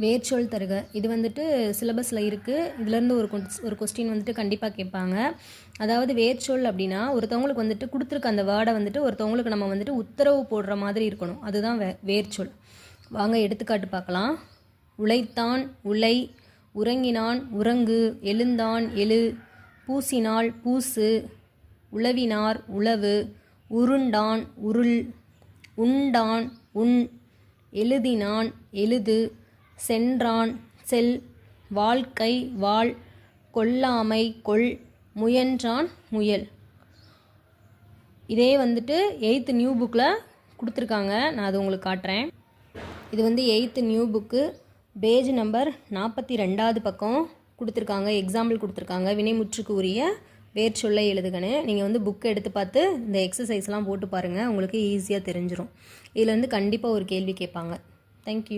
வேர்ச்சொல் தருக. இது வந்துட்டு சிலபஸில் இருக்குது. இதுலேருந்து ஒரு கொஸ்டின் வந்துட்டு கண்டிப்பாக கேட்பாங்க. அதாவது வேர்ச்சொல் அப்படின்னா ஒருத்தவங்களுக்கு வந்துட்டு கொடுத்துருக்க அந்த வேர்டை வந்துட்டு ஒருத்தவங்களுக்கு நம்ம வந்துட்டு உத்தரவு போடுற மாதிரி இருக்கணும். அதுதான் வேர்ச்சொல். வாங்க எடுத்துக்காட்டு பார்க்கலாம். உழைத்தான் உழை, உறங்கினான் உறங்கு, எழுந்தான் எழு, பூசினாள் பூசு, உழவினார் உழவு, உருண்டான் உருள், உண்டான் உண், எழுதினான் எழுது, சென்றான் செல், வாழ்க்கை வாழ், கொல்லாமை கொள், முயன்றான் முயல். இதே வந்துட்டு 8th நியூ புக்கில் கொடுத்துருக்காங்க. நான் அது உங்களுக்கு காட்டுறேன். இது வந்து 8th new book, page number 42வது பக்கம் கொடுத்துருக்காங்க. எக்ஸாம்பிள் கொடுத்துருக்காங்க. வினைமுற்றுக்கு உரிய வேர்ச்சொல்லை எழுதுகன்னு. நீங்கள் வந்து புக்கை எடுத்து பார்த்து இந்த எக்ஸசைஸ்லாம் போட்டு பாருங்கள். உங்களுக்கு ஈஸியாக தெரிஞ்சிடும். இதில் வந்து கண்டிப்பாக ஒரு கேள்வி கேட்பாங்க. தேங்க்யூ.